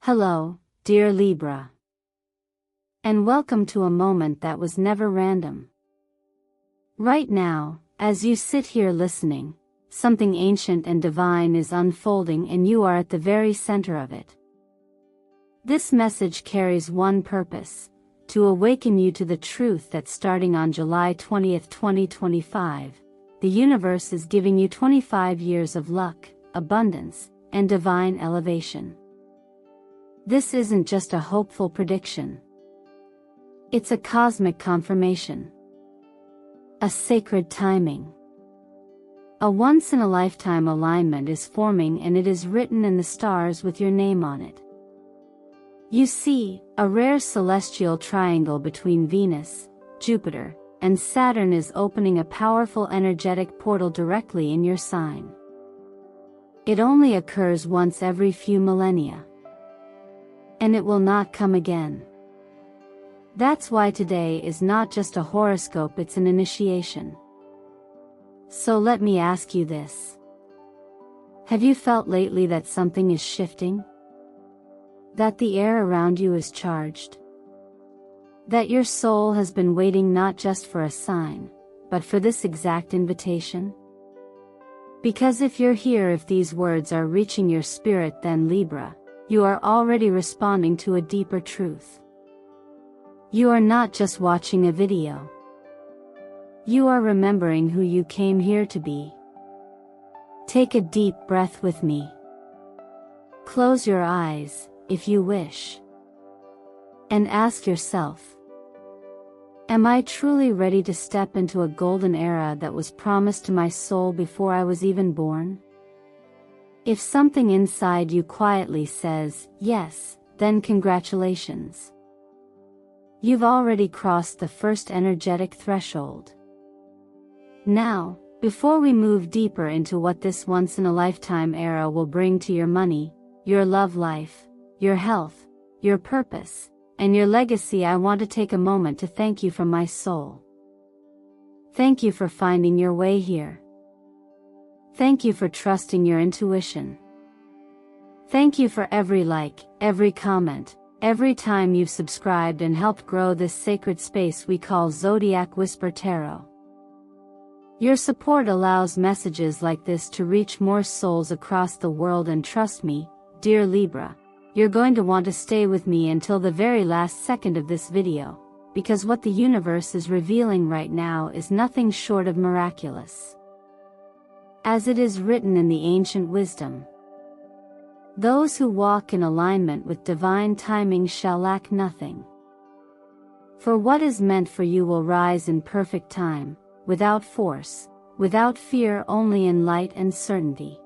Hello, dear Libra. And welcome to a moment that was never random. Right now, as you sit here listening, something ancient and divine is unfolding and you are at the very center of it. This message carries one purpose: to awaken you to the truth that starting on July 20th, 2025, the universe is giving you 25 years of luck, abundance, and divine elevation. This isn't just a hopeful prediction. It's a cosmic confirmation. A sacred timing. A once-in-a-lifetime alignment is forming, and it is written in the stars with your name on it. You see, a rare celestial triangle between Venus, Jupiter, and Saturn is opening a powerful energetic portal directly in your sign. It only occurs once every few millennia. And it will not come again. That's why today is not just a horoscope, it's an initiation. So let me ask you this. Have you felt lately that something is shifting? That the air around you is charged? That your soul has been waiting not just for a sign, but for this exact invitation? Because if you're here, if these words are reaching your spirit, then Libra, you are already responding to a deeper truth. You are not just watching a video. You are remembering who you came here to be. Take a deep breath with me. Close your eyes, if you wish. And ask yourself, am I truly ready to step into a golden era that was promised to my soul before I was even born? If something inside you quietly says, yes, then congratulations. You've already crossed the first energetic threshold. Now, before we move deeper into what this once-in-a-lifetime era will bring to your money, your love life, your health, your purpose, and your legacy, I want to take a moment to thank you from my soul. Thank you for finding your way here. Thank you for trusting your intuition. Thank you for every like, every comment, every time you've subscribed and helped grow this sacred space we call Zodiac Whisper Tarot. Your support allows messages like this to reach more souls across the world, and trust me, dear Libra, you're going to want to stay with me until the very last second of this video, because what the universe is revealing right now is nothing short of miraculous. As it is written in the ancient wisdom, those who walk in alignment with divine timing shall lack nothing. For what is meant for you will rise in perfect time, without force, without fear, only in light and certainty.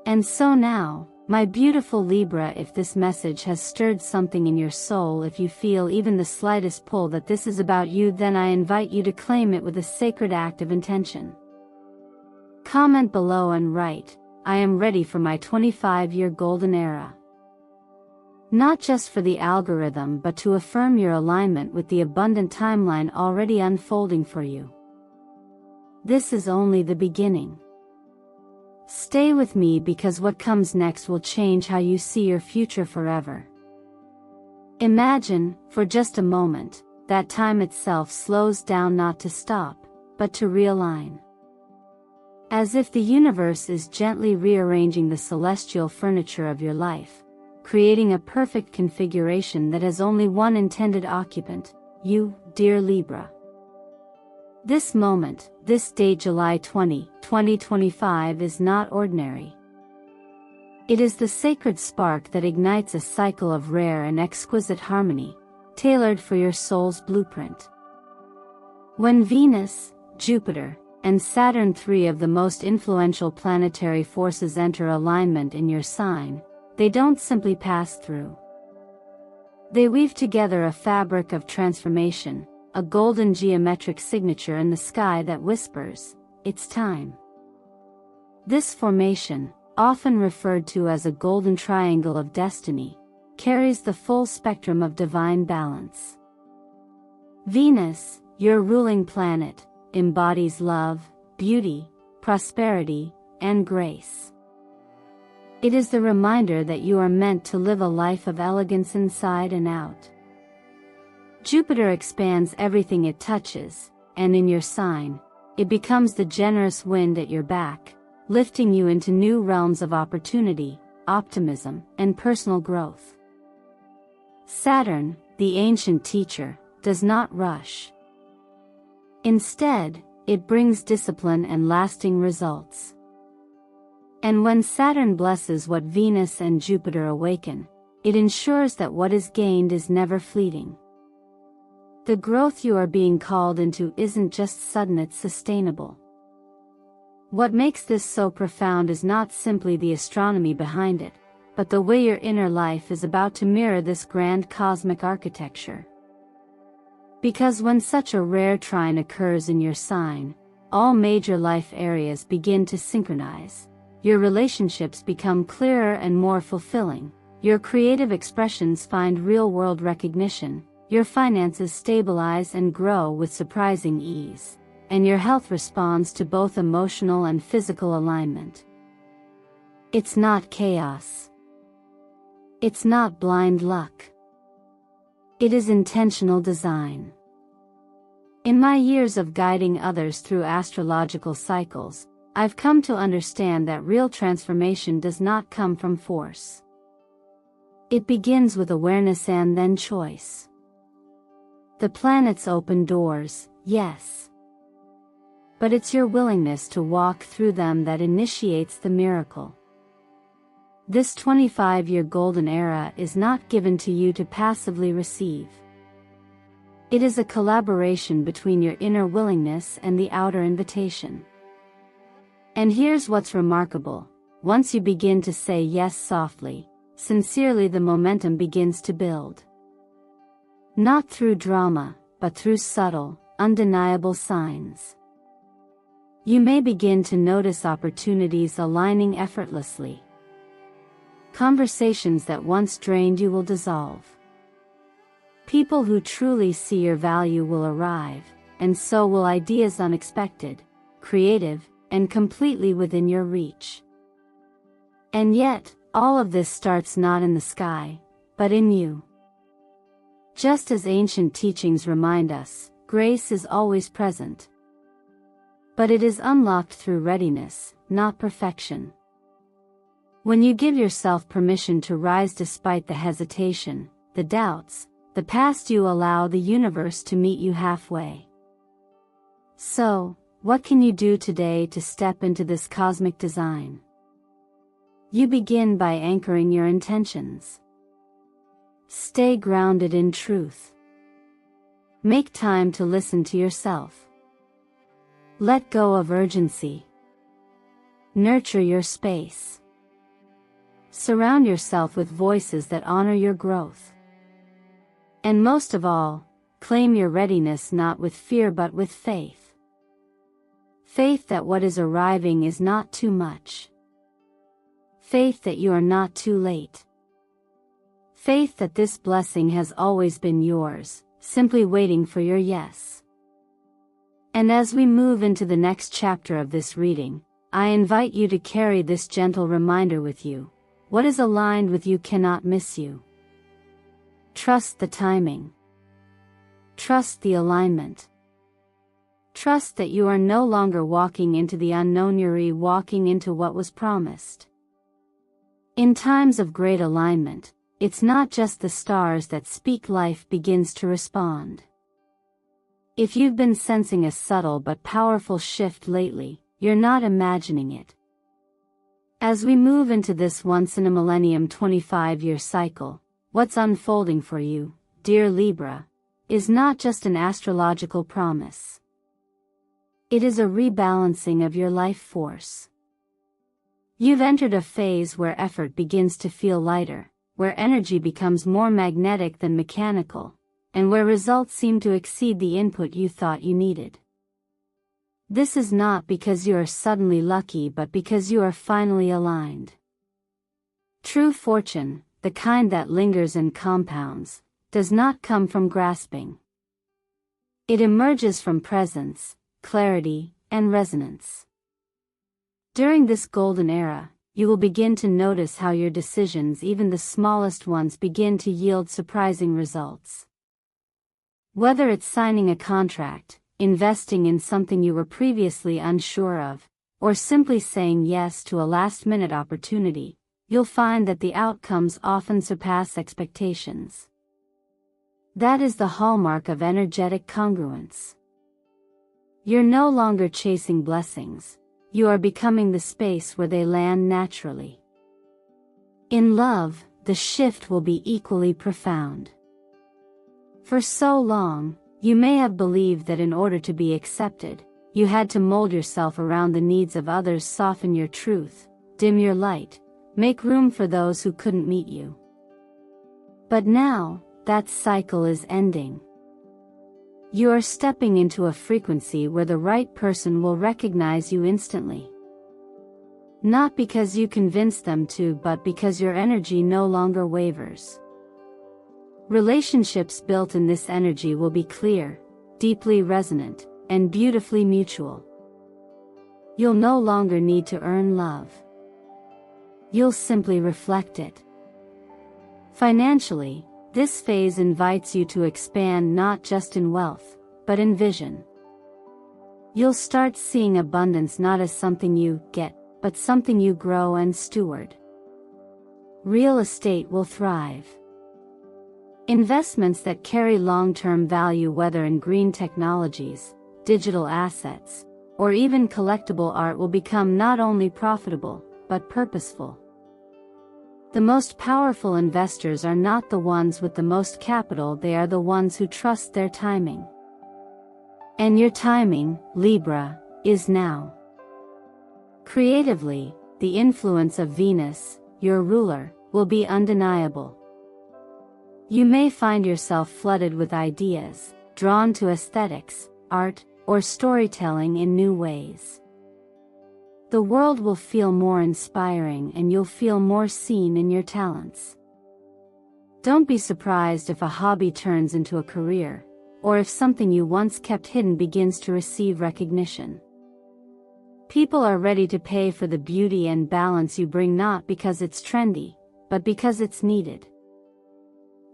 And so now, my beautiful Libra, if this message has stirred something in your soul, if you feel even the slightest pull that this is about you, then I invite you to claim it with a sacred act of intention. Comment below and write, I am ready for my 25-year golden era. Not just for the algorithm, but to affirm your alignment with the abundant timeline already unfolding for you. This is only the beginning. Stay with me, because what comes next will change how you see your future forever. Imagine, for just a moment, that time itself slows down, not to stop, but to realign. As if the universe is gently rearranging the celestial furniture of your life, creating a perfect configuration that has only one intended occupant, you, dear Libra. This moment, this date, July 20, 2025, is not ordinary. It is the sacred spark that ignites a cycle of rare and exquisite harmony, tailored for your soul's blueprint. When Venus, Jupiter, and Saturn, three of the most influential planetary forces, enter alignment in your sign, they don't simply pass through. They weave together a fabric of transformation, a golden geometric signature in the sky that whispers, it's time. This formation, often referred to as a golden triangle of destiny, carries the full spectrum of divine balance. Venus, your ruling planet, embodies love, beauty, prosperity, and grace. It is the reminder that you are meant to live a life of elegance inside and out. Jupiter expands everything it touches, and in your sign, it becomes the generous wind at your back, lifting you into new realms of opportunity, optimism, and personal growth. Saturn, the ancient teacher, does not rush. Instead, it brings discipline and lasting results. And when Saturn blesses what Venus and Jupiter awaken, it ensures that what is gained is never fleeting. The growth you are being called into isn't just sudden, it's sustainable. What makes this so profound is not simply the astronomy behind it, but the way your inner life is about to mirror this grand cosmic architecture. Because when such a rare trine occurs in your sign, all major life areas begin to synchronize. Your relationships become clearer and more fulfilling, your creative expressions find real-world recognition, your finances stabilize and grow with surprising ease, and your health responds to both emotional and physical alignment. It's not chaos. It's not blind luck. It is intentional design. In my years of guiding others through astrological cycles, I've come to understand that real transformation does not come from force. It begins with awareness and then choice. The planets open doors, yes. But it's your willingness to walk through them that initiates the miracle. This 25-year golden era is not given to you to passively receive. It is a collaboration between your inner willingness and the outer invitation. And here's what's remarkable: once you begin to say yes softly, sincerely, the momentum begins to build. Not through drama, but through subtle, undeniable signs. You may begin to notice opportunities aligning effortlessly. Conversations that once drained you will dissolve. People who truly see your value will arrive, and so will ideas unexpected, creative, and completely within your reach. And yet, all of this starts not in the sky, but in you. Just as ancient teachings remind us, grace is always present. But it is unlocked through readiness, not perfection. When you give yourself permission to rise despite the hesitation, the doubts, the past, you allow the universe to meet you halfway. So, what can you do today to step into this cosmic design? You begin by anchoring your intentions. Stay grounded in truth. Make time to listen to yourself. Let go of urgency. Nurture your space. Surround yourself with voices that honor your growth. And most of all, claim your readiness not with fear but with faith. Faith that what is arriving is not too much. Faith that you are not too late. Faith that this blessing has always been yours, simply waiting for your yes. And as we move into the next chapter of this reading, I invite you to carry this gentle reminder with you: what is aligned with you cannot miss you. Trust the timing. Trust the alignment. Trust that you are no longer walking into the unknown, you're walking into what was promised. In times of great alignment, it's not just the stars that speak, life begins to respond. If you've been sensing a subtle but powerful shift lately, you're not imagining it. As we move into this once-in-a-millennium 25-year cycle, what's unfolding for you, dear Libra, is not just an astrological promise. It is a rebalancing of your life force. You've entered a phase where effort begins to feel lighter, where energy becomes more magnetic than mechanical, and where results seem to exceed the input you thought you needed. This is not because you are suddenly lucky, but because you are finally aligned. True fortune, the kind that lingers and compounds, does not come from grasping. It emerges from presence, clarity, and resonance. During this golden era, you will begin to notice how your decisions, even the smallest ones, begin to yield surprising results. Whether it's signing a contract, investing in something you were previously unsure of, or simply saying yes to a last-minute opportunity, you'll find that the outcomes often surpass expectations. That is the hallmark of energetic congruence. You're no longer chasing blessings, you are becoming the space where they land naturally. In love, the shift will be equally profound. For so long, you may have believed that in order to be accepted, you had to mold yourself around the needs of others, soften your truth, dim your light, make room for those who couldn't meet you. But now, that cycle is ending. You are stepping into a frequency where the right person will recognize you instantly. Not because you convinced them to, but because your energy no longer wavers. Relationships built in this energy will be clear, deeply resonant, and beautifully mutual. You'll no longer need to earn love. You'll simply reflect it. Financially, this phase invites you to expand not just in wealth, but in vision. You'll start seeing abundance not as something you get, but something you grow and steward. Real estate will thrive. Investments that carry long-term value, whether in green technologies, digital assets, or even collectible art, will become not only profitable, but purposeful. The most powerful investors are not the ones with the most capital, they are the ones who trust their timing. And your timing, Libra, is now. Creatively, the influence of Venus, your ruler, will be undeniable. You may find yourself flooded with ideas, drawn to aesthetics, art, or storytelling in new ways. The world will feel more inspiring and you'll feel more seen in your talents. Don't be surprised if a hobby turns into a career, or if something you once kept hidden begins to receive recognition. People are ready to pay for the beauty and balance you bring, not because it's trendy, but because it's needed.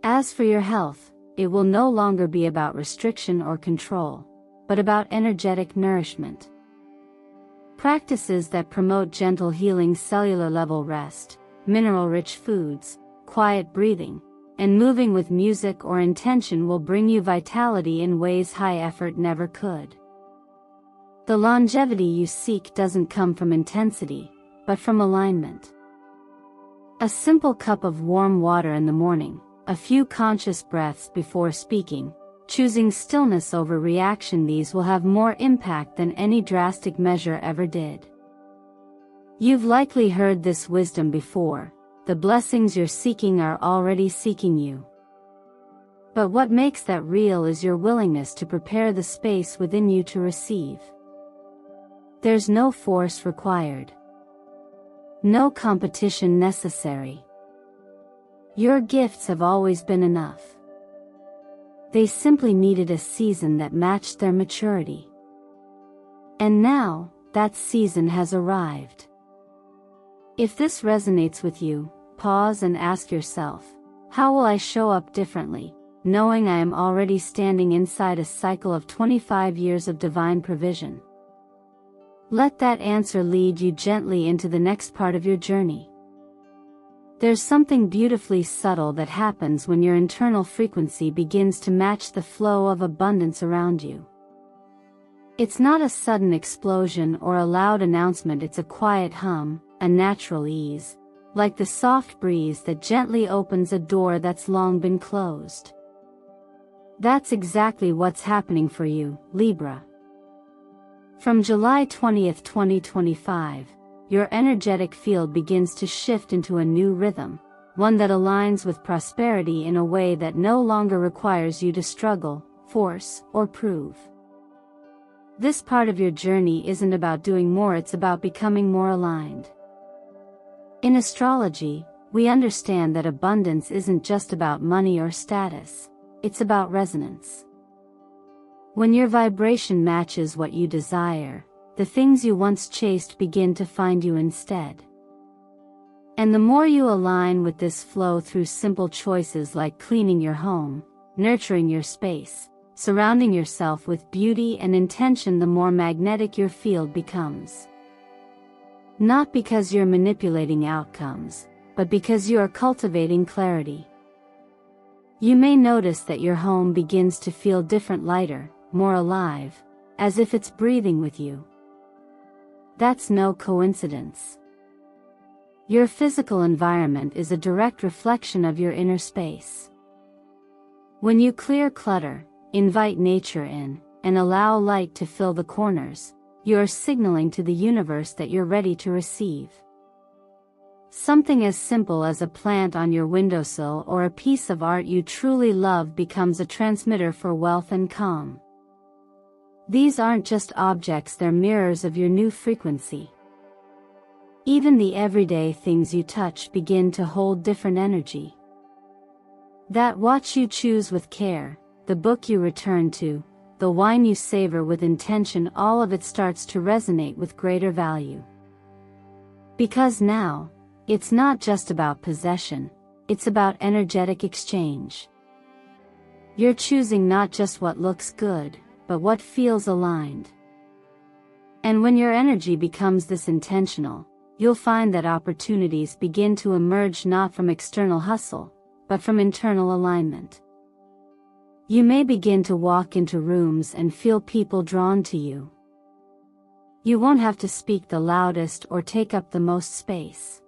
As for your health, it will no longer be about restriction or control, but about energetic nourishment. Practices that promote gentle healing, cellular level rest, mineral-rich foods, quiet breathing, and moving with music or intention will bring you vitality in ways high effort never could. The longevity you seek doesn't come from intensity, but from alignment. A simple cup of warm water in the morning, a few conscious breaths before speaking, choosing stillness over reaction, these will have more impact than any drastic measure ever did. You've likely heard this wisdom before: the blessings you're seeking are already seeking you. But what makes that real is your willingness to prepare the space within you to receive. There's no force required. No competition necessary. Your gifts have always been enough. They simply needed a season that matched their maturity. And now, that season has arrived. If this resonates with you, pause and ask yourself, how will I show up differently, knowing I am already standing inside a cycle of 25 years of divine provision? Let that answer lead you gently into the next part of your journey. There's something beautifully subtle that happens when your internal frequency begins to match the flow of abundance around you. It's not a sudden explosion or a loud announcement, it's a quiet hum, a natural ease, like the soft breeze that gently opens a door that's long been closed. That's exactly what's happening for you, Libra. From July 20th, 2025, your energetic field begins to shift into a new rhythm, one that aligns with prosperity in a way that no longer requires you to struggle, force, or prove. This part of your journey isn't about doing more, it's about becoming more aligned. In astrology, we understand that abundance isn't just about money or status, it's about resonance. When your vibration matches what you desire, the things you once chased begin to find you instead. And the more you align with this flow through simple choices like cleaning your home, nurturing your space, surrounding yourself with beauty and intention, the more magnetic your field becomes. Not because you're manipulating outcomes, but because you are cultivating clarity. You may notice that your home begins to feel different, lighter, more alive, as if it's breathing with you. That's no coincidence. Your physical environment is a direct reflection of your inner space. When you clear clutter, invite nature in, and allow light to fill the corners, you are signaling to the universe that you're ready to receive. Something as simple as a plant on your windowsill or a piece of art you truly love becomes a transmitter for wealth and calm. These aren't just objects, they're mirrors of your new frequency. Even the everyday things you touch begin to hold different energy. That watch you choose with care, the book you return to, the wine you savor with intention, all of it starts to resonate with greater value. Because now, it's not just about possession, it's about energetic exchange. You're choosing not just what looks good, but what feels aligned. And when your energy becomes this intentional, you'll find that opportunities begin to emerge not from external hustle, but from internal alignment. You may begin to walk into rooms and feel people drawn to you. You won't have to speak the loudest or take up the most space.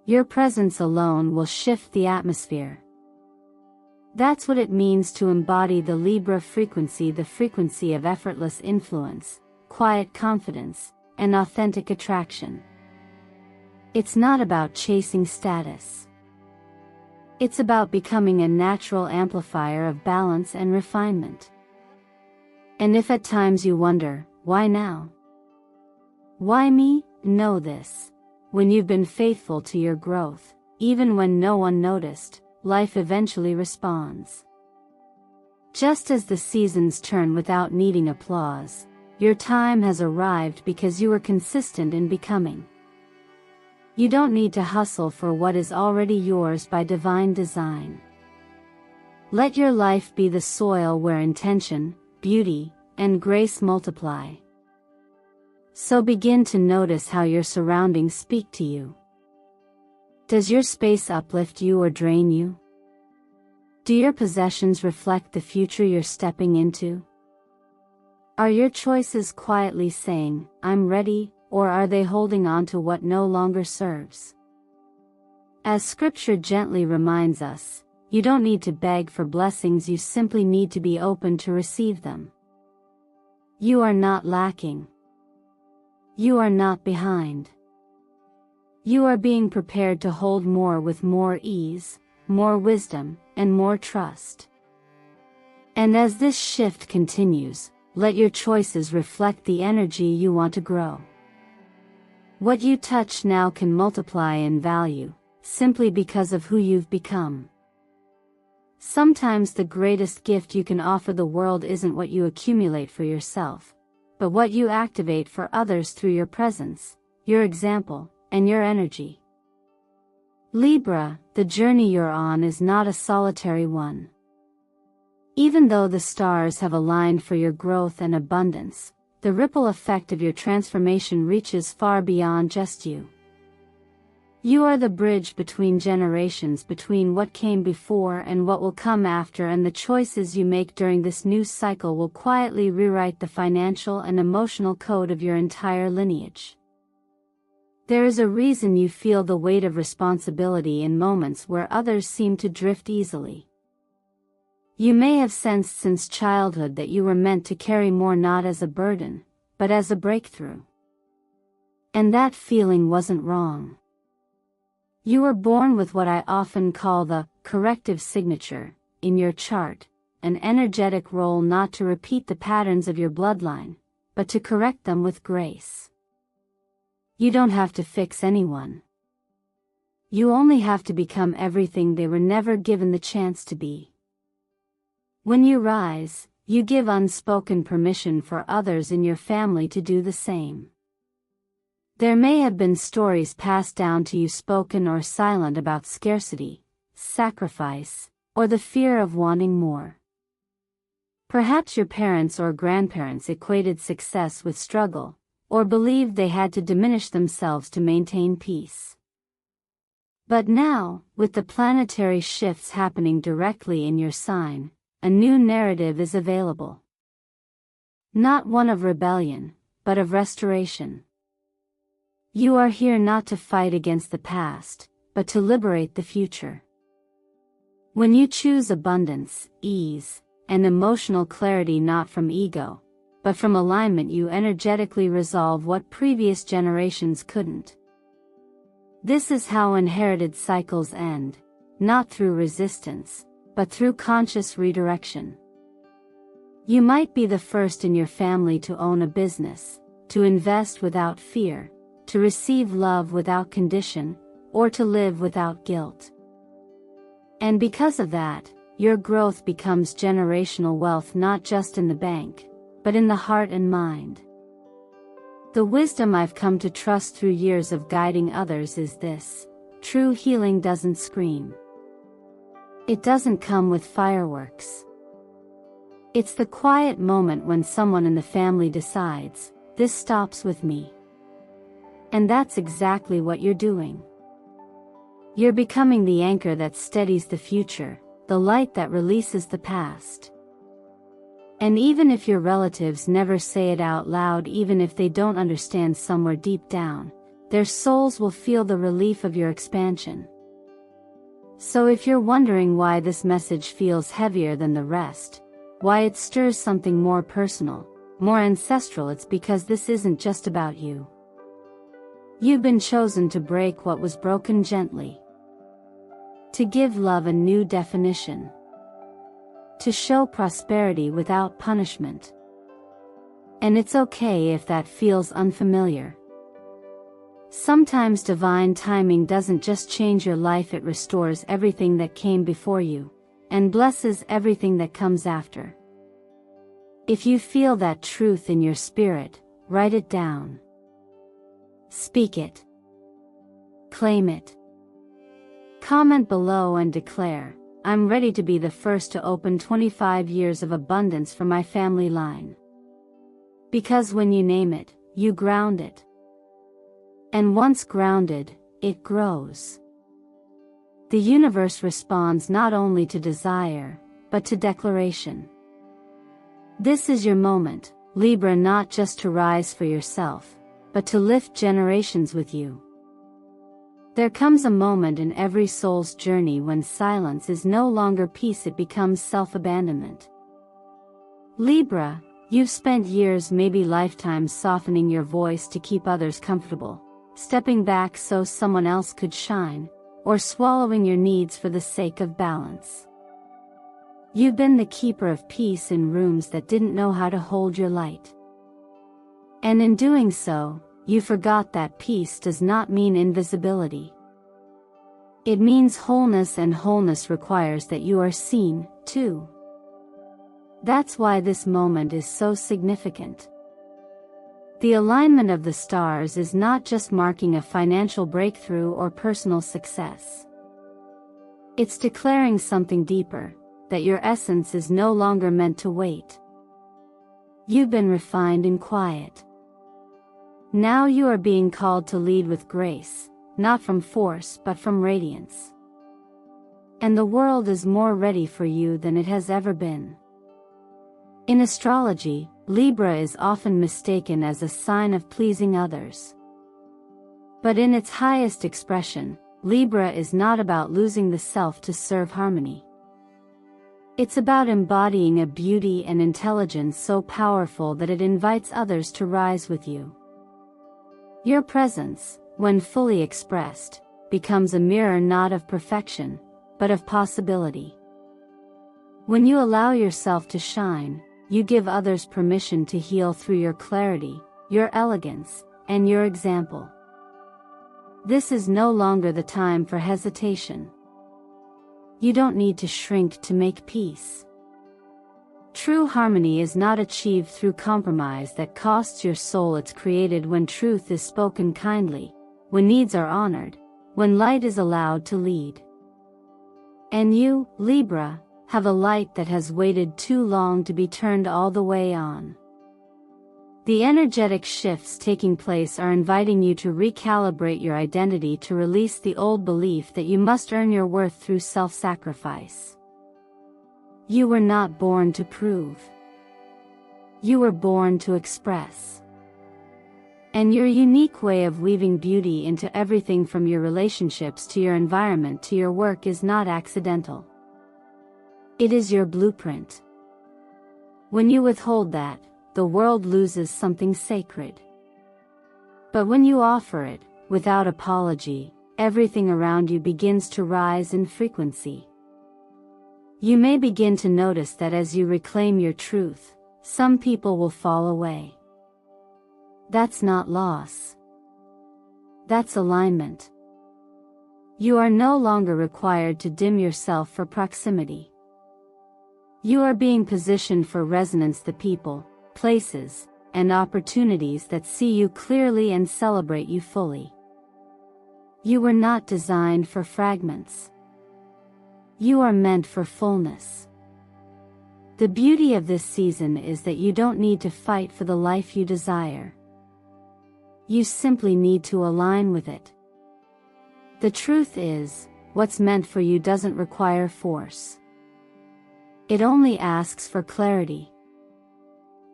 Your presence alone will shift the atmosphere. That's what it means to embody the Libra frequency, the frequency of effortless influence, quiet confidence, and authentic attraction. It's not about chasing status. It's about becoming a natural amplifier of balance and refinement. And if at times you wonder, why now? Why me? Know this. When you've been faithful to your growth, even when no one noticed, life eventually responds. Just as the seasons turn without needing applause, your time has arrived because you were consistent in becoming. You don't need to hustle for what is already yours by divine design. Let your life be the soil where intention, beauty, and grace multiply. So begin to notice how your surroundings speak to you. Does your space uplift you or drain you? Do your possessions reflect the future you're stepping into? Are your choices quietly saying, "I'm ready," or are they holding on to what no longer serves? As Scripture gently reminds us, you don't need to beg for blessings, you simply need to be open to receive them. You are not lacking. You are not behind. You are being prepared to hold more with more ease, more wisdom, and more trust. And as this shift continues, let your choices reflect the energy you want to grow. What you touch now can multiply in value, simply because of who you've become. Sometimes the greatest gift you can offer the world isn't what you accumulate for yourself, but what you activate for others through your presence, your example, and your energy. Libra, the journey you're on is not a solitary one. Even though the stars have aligned for your growth and abundance, the ripple effect of your transformation reaches far beyond just you. You are the bridge between generations, between what came before and what will come after, and the choices you make during this new cycle will quietly rewrite the financial and emotional code of your entire lineage. There is a reason you feel the weight of responsibility in moments where others seem to drift easily. You may have sensed since childhood that you were meant to carry more, not as a burden, but as a breakthrough. And that feeling wasn't wrong. You were born with what I often call the corrective signature in your chart, an energetic role not to repeat the patterns of your bloodline, but to correct them with grace. You don't have to fix anyone. You only have to become everything they were never given the chance to be. When you rise, you give unspoken permission for others in your family to do the same. There may have been stories passed down to you, spoken or silent, about scarcity, sacrifice, or the fear of wanting more. Perhaps your parents or grandparents equated success with struggle, or believed they had to diminish themselves to maintain peace. But now, with the planetary shifts happening directly in your sign, a new narrative is available. Not one of rebellion, but of restoration. You are here not to fight against the past, but to liberate the future. When you choose abundance, ease, and emotional clarity not from ego, but from alignment, you energetically resolve what previous generations couldn't. This is how inherited cycles end, not through resistance, but through conscious redirection. You might be the first in your family to own a business, to invest without fear, to receive love without condition, or to live without guilt. And because of that, your growth becomes generational wealth, not just in the bank, but in the heart and mind. The wisdom I've come to trust through years of guiding others is this: true healing doesn't scream. It doesn't come with fireworks. It's the quiet moment when someone in the family decides, this stops with me. And that's exactly what you're doing. You're becoming the anchor that steadies the future, the light that releases the past. And even if your relatives never say it out loud, even if they don't understand somewhere deep down, their souls will feel the relief of your expansion. So if you're wondering why this message feels heavier than the rest, why it stirs something more personal, more ancestral, it's because this isn't just about you. You've been chosen to break what was broken gently. To give love a new definition. To show prosperity without punishment. And it's okay if that feels unfamiliar. Sometimes divine timing doesn't just change your life, it restores everything that came before you, and blesses everything that comes after. If you feel that truth in your spirit, write it down. Speak it. Claim it. Comment below and declare, I'm ready to be the first to open 25 years of abundance for my family line. Because when you name it, you ground it. And once grounded, it grows. The universe responds not only to desire, but to declaration. This is your moment, Libra, not just to rise for yourself, but to lift generations with you. There comes a moment in every soul's journey when silence is no longer peace, it becomes self-abandonment. Libra, you've spent years, maybe lifetimes, softening your voice to keep others comfortable, stepping back so someone else could shine, or swallowing your needs for the sake of balance. You've been the keeper of peace in rooms that didn't know how to hold your light. And in doing so, you forgot that peace does not mean invisibility. It means wholeness, and wholeness requires that you are seen, too. That's why this moment is so significant. The alignment of the stars is not just marking a financial breakthrough or personal success. It's declaring something deeper, that your essence is no longer meant to wait. You've been refined in quiet. Now you are being called to lead with grace, not from force but from radiance. And the world is more ready for you than it has ever been. In astrology, Libra is often mistaken as a sign of pleasing others. But in its highest expression, Libra is not about losing the self to serve harmony. It's about embodying a beauty and intelligence so powerful that it invites others to rise with you. Your presence, when fully expressed, becomes a mirror not of perfection, but of possibility. When you allow yourself to shine, you give others permission to heal through your clarity, your elegance, and your example. This is no longer the time for hesitation. You don't need to shrink to make peace. True harmony is not achieved through compromise that costs your soul. It's created when truth is spoken kindly, when needs are honored, when light is allowed to lead. And you, Libra, have a light that has waited too long to be turned all the way on. The energetic shifts taking place are inviting you to recalibrate your identity, to release the old belief that you must earn your worth through self-sacrifice. You were not born to prove. You were born to express. And your unique way of weaving beauty into everything from your relationships to your environment to your work is not accidental. It is your blueprint. When you withhold that, the world loses something sacred. But when you offer it, without apology, everything around you begins to rise in frequency. You may begin to notice that as you reclaim your truth, some people will fall away. That's not loss. That's alignment. You are no longer required to dim yourself for proximity. You are being positioned for resonance, the people, places, and opportunities that see you clearly and celebrate you fully. You were not designed for fragments. You are meant for fullness. The beauty of this season is that you don't need to fight for the life you desire. You simply need to align with it. The truth is, what's meant for you doesn't require force. It only asks for clarity.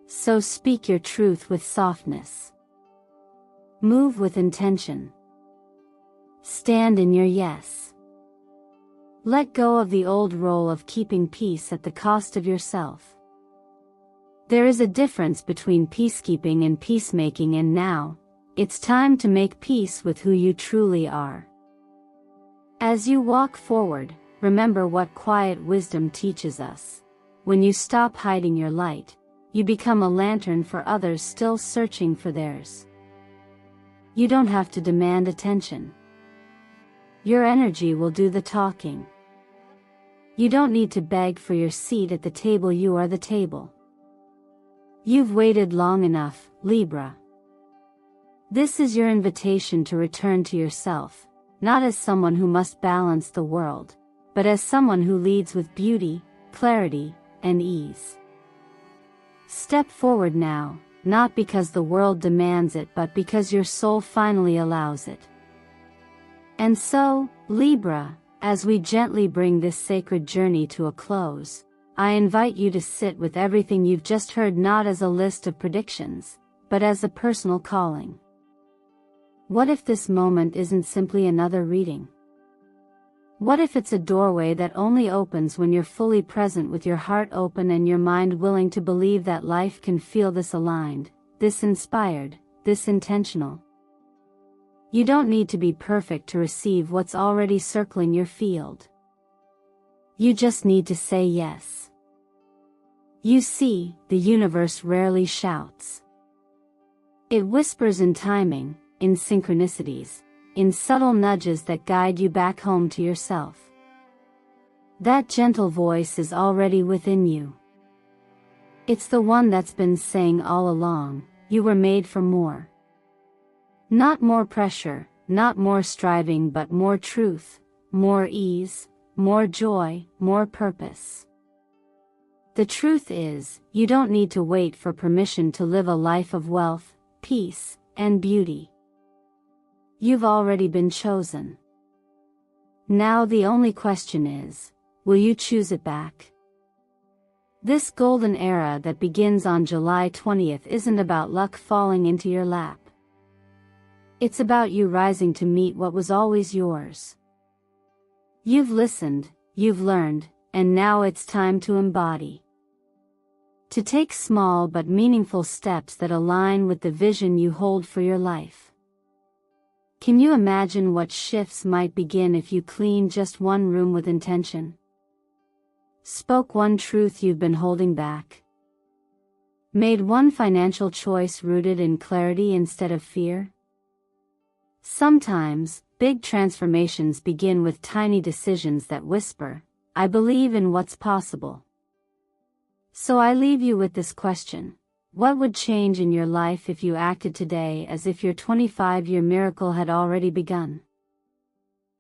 So speak your truth with softness. Move with intention. Stand in your yes. Let go of the old role of keeping peace at the cost of yourself. There is a difference between peacekeeping and peacemaking, and now, it's time to make peace with who you truly are. As you walk forward, remember what quiet wisdom teaches us. When you stop hiding your light, you become a lantern for others still searching for theirs. You don't have to demand attention. Your energy will do the talking. You don't need to beg for your seat at the table. You are the table. You've waited long enough, Libra. This is your invitation to return to yourself, not as someone who must balance the world, but as someone who leads with beauty, clarity, and ease. Step forward now, not because the world demands it, but because your soul finally allows it. And so, Libra, as we gently bring this sacred journey to a close, I invite you to sit with everything you've just heard, not as a list of predictions, but as a personal calling. What if this moment isn't simply another reading? What if it's a doorway that only opens when you're fully present, with your heart open and your mind willing to believe that life can feel this aligned, this inspired, this intentional? You don't need to be perfect to receive what's already circling your field. You just need to say yes. You see, the universe rarely shouts. It whispers in timing, in synchronicities, in subtle nudges that guide you back home to yourself. That gentle voice is already within you. It's the one that's been saying all along, you were made for more. Not more pressure, not more striving, but more truth, more ease, more joy, more purpose. The truth is, you don't need to wait for permission to live a life of wealth, peace, and beauty. You've already been chosen. Now the only question is, will you choose it back? This golden era that begins on July 20th isn't about luck falling into your lap. It's about you rising to meet what was always yours. You've listened, you've learned, and now it's time to embody. To take small but meaningful steps that align with the vision you hold for your life. Can you imagine what shifts might begin if you cleaned just one room with intention? Spoke one truth you've been holding back? Made one financial choice rooted in clarity instead of fear? Sometimes, big transformations begin with tiny decisions that whisper, I believe in what's possible. So I leave you with this question. What would change in your life if you acted today as if your 25-year miracle had already begun?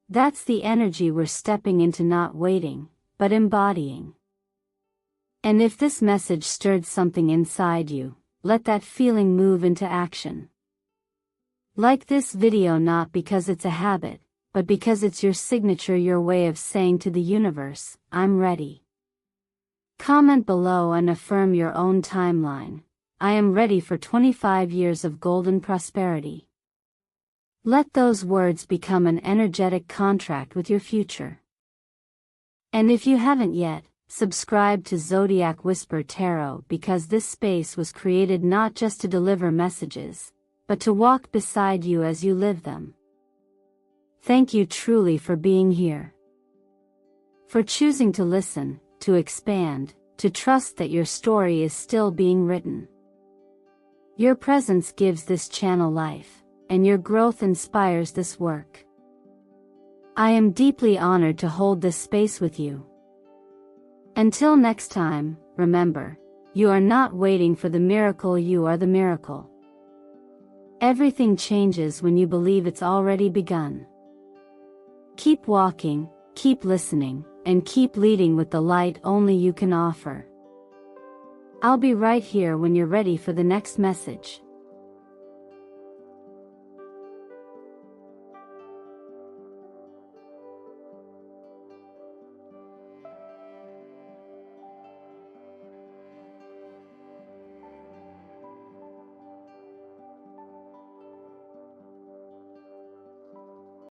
That's the energy we're stepping into, not waiting, but embodying. And if this message stirred something inside you, let that feeling move into action. Like this video not because it's a habit, but because it's your signature, your way of saying to the universe, I'm ready. Comment below and affirm your own timeline. I am ready for 25 years of golden prosperity. Let those words become an energetic contract with your future. And if you haven't yet, subscribe to Zodiac Whisper Tarot, because this space was created not just to deliver messages, but to walk beside you as you live them. Thank you truly for being here. For choosing to listen, to expand, to trust that your story is still being written. Your presence gives this channel life, and your growth inspires this work. I am deeply honored to hold this space with you. Until next time, remember, you are not waiting for the miracle, you are the miracle. Everything changes when you believe it's already begun. Keep walking, keep listening, and keep leading with the light only you can offer. I'll be right here when you're ready for the next message.